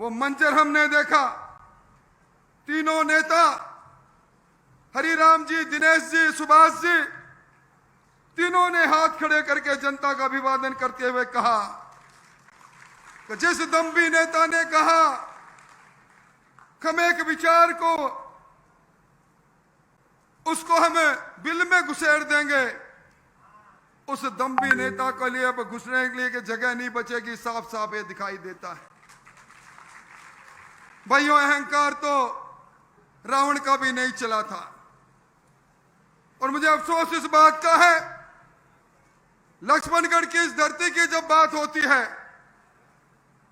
वो मंजर हमने देखा। तीनों नेता हरिराम जी, दिनेश जी, सुभाष जी, तीनों ने हाथ खड़े करके जनता का अभिवादन करते हुए कहा कि जिस दम्भी नेता ने कहा कि हम एक विचार को उसको हम बिल में घुसेड़ देंगे, उस दम्भी नेता के लिए अब घुसने के लिए कि जगह नहीं बचेगी, साफ साफ ये दिखाई देता है। भाइयों, अहंकार तो रावण का भी नहीं चला था। और मुझे अफसोस इस बात का है, लक्ष्मणगढ़ की इस धरती की जब बात होती है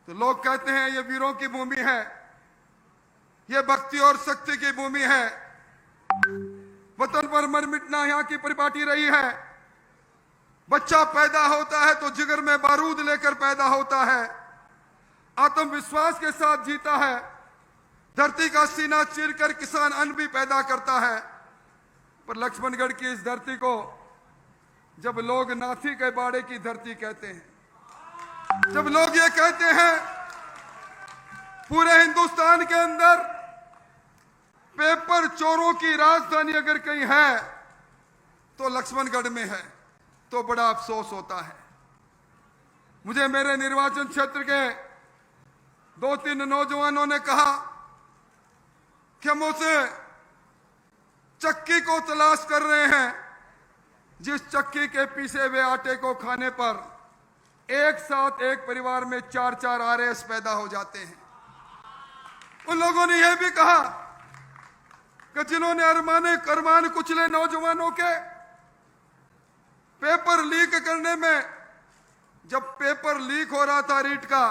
तो लोग कहते हैं ये वीरों की भूमि है, ये भक्ति और शक्ति की भूमि है, वतन पर मर मिटना यहाँ की परिपाटी रही है। बच्चा पैदा होता है तो जिगर में बारूद लेकर पैदा होता है, आत्मविश्वास के साथ जीता है, धरती का सीना चीरकर किसान अन्न भी पैदा करता है। पर लक्ष्मणगढ़ की इस धरती को जब लोग नाथी के बाड़े की धरती कहते हैं, जब लोग ये कहते हैं पूरे हिंदुस्तान के अंदर पेपर चोरों की राजधानी अगर कहीं है तो लक्ष्मणगढ़ में है, तो बड़ा अफसोस होता है। मुझे मेरे निर्वाचन क्षेत्र के 2-3 नौजवानों ने कहा कि हम उस चक्की को तलाश कर रहे हैं जिस चक्की के पीसे हुए आटे को खाने पर एक साथ एक परिवार में 4-4 आरएस पैदा हो जाते हैं। उन लोगों ने यह भी कहा कि जिन्होंने अरमान कुचले नौजवानों के पेपर लीक करने में, जब पेपर लीक हो रहा था रीट का,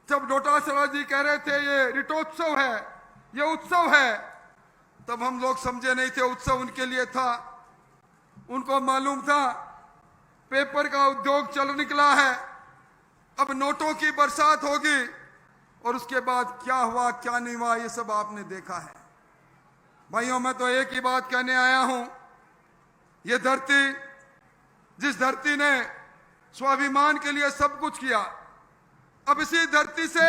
जब डोटासरा जी कह रहे थे ये रीटोत्सव है, ये उत्सव है, तब हम लोग समझे नहीं थे उत्सव उनके लिए था। उनको मालूम था पेपर का उद्योग चल निकला है, अब नोटों की बरसात होगी, और उसके बाद क्या हुआ क्या नहीं हुआ ये सब आपने देखा है। भाइयों, मैं तो एक ही बात कहने आया हूं, ये धरती, जिस धरती ने स्वाभिमान के लिए सब कुछ किया, अब इसी धरती से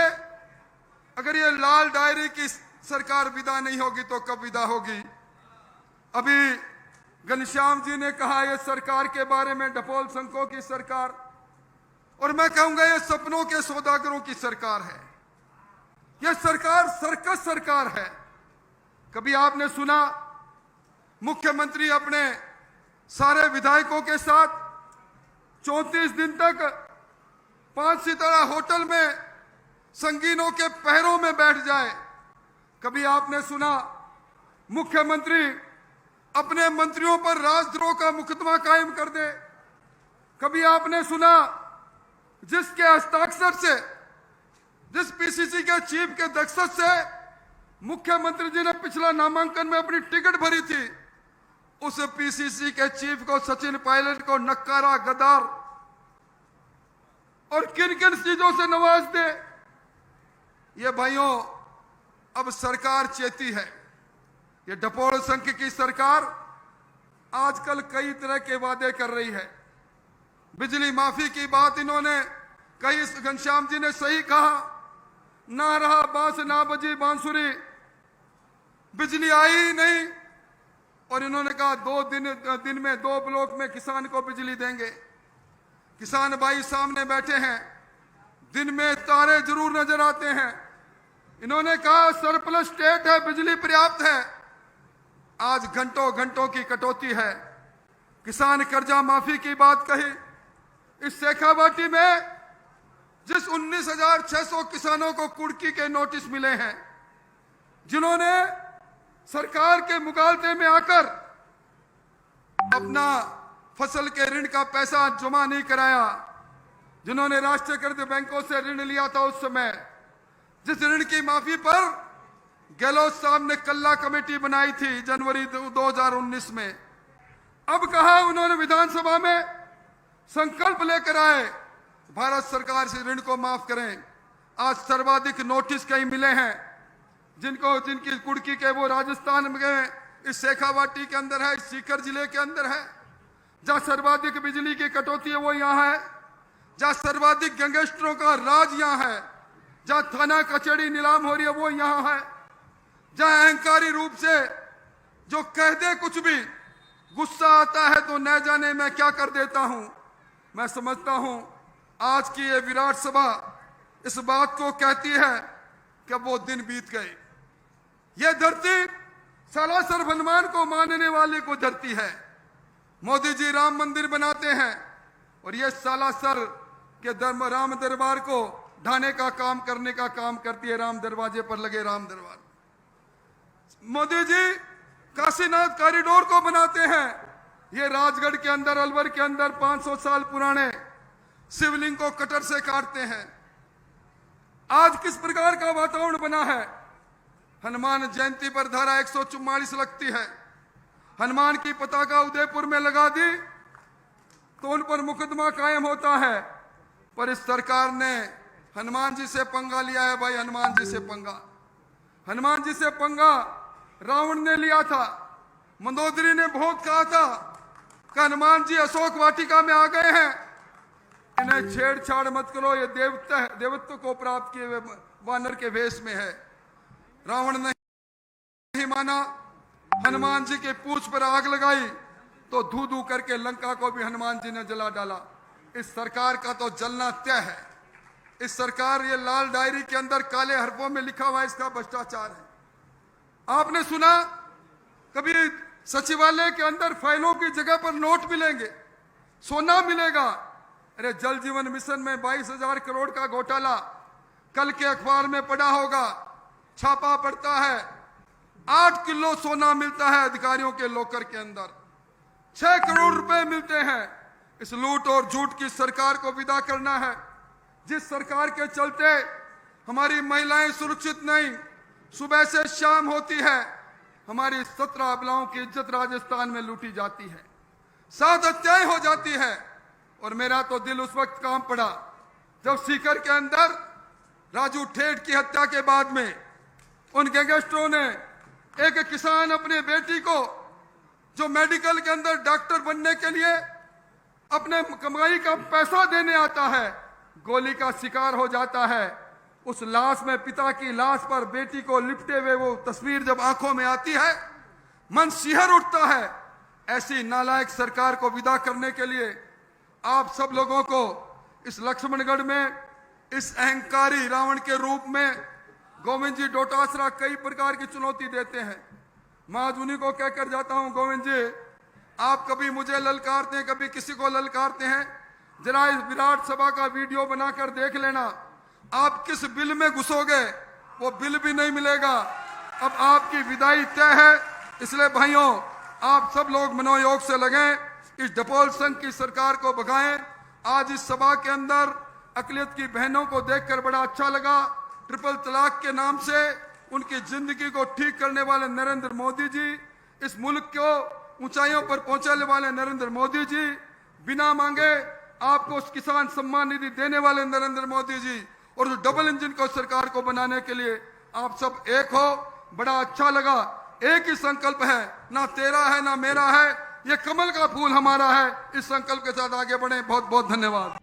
अगर ये लाल डायरी की सरकार विदा नहीं होगी तो कब विदा होगी। अभी घनश्याम जी ने कहा ये सरकार के बारे में, डपोल संघों की सरकार, और मैं कहूंगा ये सपनों के सौदागरों की सरकार है। यह सरकार सर्कस सरकार है। कभी आपने सुना मुख्यमंत्री अपने सारे विधायकों के साथ 34 दिन तक 5 सितारा होटल में संगीनों के पैरों में बैठ जाए? कभी आपने सुना मुख्यमंत्री अपने मंत्रियों पर राजद्रोह का मुकदमा कायम कर दे? कभी आपने सुना जिसके हस्ताक्षर से, जिस पीसीसी के चीफ के दस्तखत से मुख्यमंत्री जी ने पिछला नामांकन में अपनी टिकट भरी थी, उस पीसीसी के चीफ को, सचिन पायलट को नक्कारा, गद्दार और किन किन चीजों से नवाज दे? ये भाइयों, अब सरकार चेती है। ये डपोल संघ की सरकार आजकल कई तरह के वादे कर रही है। बिजली माफी की बात इन्होंने कही, घनश्याम जी ने सही कहा, ना रहा बांस ना बजी बांसुरी, बिजली आई ही नहीं। और इन्होंने कहा 2 दिन में 2 ब्लॉक में किसान को बिजली देंगे। किसान भाई सामने बैठे हैं, दिन में तारे जरूर नजर आते हैं। इन्होंने कहा सरप्लस स्टेट है, बिजली पर्याप्त है। आज घंटों घंटों की कटौती है। किसान कर्जा माफी की बात कही। इस शेखावाटी में जिस 19,600 किसानों को कुर्की के नोटिस मिले हैं, जिन्होंने सरकार के मुगालते में आकर अपना फसल के ऋण का पैसा जमा नहीं कराया, जिन्होंने राष्ट्रीयकृत बैंकों से ऋण लिया था उस समय, जिस ऋण की माफी पर गहलोत साहब ने कल्ला कमेटी बनाई थी जनवरी 2019 में, अब कहा उन्होंने विधानसभा में संकल्प लेकर आए भारत सरकार से ऋण को माफ करें। आज सर्वाधिक नोटिस कहीं मिले हैं, जिनकी कुर्की के वो राजस्थान में इस शेखावाटी के अंदर है, इस सीकर जिले के अंदर है। जहां सर्वाधिक बिजली की कटौती है वो यहाँ है, जहां सर्वाधिक गैंगस्टरों का राज यहाँ है। जहां थाना कचहरी नीलाम हो रही है वो यहां है, जहां अहंकारी रूप से जो कह दे कुछ भी, गुस्सा आता है तो न जाने मैं क्या कर देता हूं। मैं समझता हूं आज की ये विराट सभा इस बात को कहती है कि वो दिन बीत गए। ये धरती सालासर हनुमान को मानने वाले को धरती है। मोदी जी राम मंदिर बनाते हैं और ये सालासर के राम दरबार को ढाने का काम करने का काम करती है। राम दरवाजे पर लगे राम दरबार। मोदी जी काशीनाथ कॉरिडोर को बनाते हैं। ये राजगढ़ के अंदर, अलवर के अंदर 500 साल पुराने शिवलिंग को कटर से काटते हैं। आज किस प्रकार का वातावरण बना है। हनुमान जयंती पर धारा 144 लगती है। हनुमान की पताका उदयपुर में लगा दी तो उन पर मुकदमा कायम होता है। पर इस सरकार ने हनुमान जी से पंगा लिया है। भाई हनुमान जी से पंगा, हनुमान जी से पंगा रावण ने लिया था। मंदोदरी ने बहुत कहा था कि हनुमान जी अशोक वाटिका में आ गए हैं, इन्हें छेड़छाड़ मत करो, ये देवत्व को प्राप्त किए हुए वानर के वेश में है। रावण ने नहीं माना, हनुमान जी के पूंछ पर आग लगाई तो धू धू करके लंका को भी हनुमान जी ने जला डाला। इस सरकार का तो जलना तय है। इस सरकार, ये लाल डायरी के अंदर काले हरफों में लिखा हुआ इसका भ्रष्टाचार है। आपने सुना कभी सचिवालय के अंदर फाइलों की जगह पर नोट मिलेंगे, सोना मिलेगा। अरे जल जीवन मिशन में 22,000 करोड़ का घोटाला कल के अखबार में पड़ा होगा, छापा पड़ता है। 8 किलो सोना मिलता है अधिकारियों के लॉकर के अंदर, 6 करोड़ रुपए मिलते हैं। इस लूट और झूठ की सरकार को विदा करना है, जिस सरकार के चलते हमारी महिलाएं सुरक्षित नहीं, सुबह से शाम होती है। हमारी 17 अबलाओं की इज्जत राजस्थान में लूटी जाती है, 7 हत्याएं हो जाती है। और मेरा तो दिल उस वक्त काम पड़ा जब सीकर के अंदर राजू ठेठ की हत्या के बाद में उन गैंगस्टरों ने एक किसान अपने बेटी को, जो मेडिकल के अंदर डॉक्टर बनने के लिए अपने कमाई का पैसा देने आता है, गोली का शिकार हो जाता है। उस लाश में, पिता की लाश पर बेटी को लिपटे हुए वो तस्वीर जब आंखों में आती है, मन शिहर उठता है। ऐसी नालायक सरकार को विदा करने के लिए आप सब लोगों को इस लक्ष्मणगढ़ में इस अहंकारी रावण के रूप में गोविंद जी डोटासरा कई प्रकार की चुनौती देते हैं। मैं आज उन्हीं को कहकर जाता हूं, गोविंद जी आप कभी मुझे ललकारते हैं, कभी किसी को ललकारते हैं। जरा इस विराट सभा का वीडियो बनाकर देख लेना। आप किस बिल में घुसोगे वो बिल भी नहीं मिलेगा। अब आपकी विदाई तय है। इसलिए भाइयों, आप सब लोग मनोयोग से लगें, इस डपोल संघ की सरकार को भगाएं। आज इस सभा के अंदर अकलियत की बहनों को देखकर बड़ा अच्छा लगा। ट्रिपल तलाक के नाम से उनकी जिंदगी को ठीक करने वाले नरेंद्र मोदी जी, इस मुल्क को ऊंचाइयों पर पहुंचाने वाले नरेंद्र मोदी जी, बिना मांगे आपको उस किसान सम्मान निधि देने वाले नरेंद्र मोदी जी, और जो डबल इंजन को सरकार को बनाने के लिए आप सब एक हो, बड़ा अच्छा लगा। एक ही संकल्प है, ना तेरा है ना मेरा है, ये कमल का फूल हमारा है। इस संकल्प के साथ आगे बढ़े। बहुत बहुत धन्यवाद।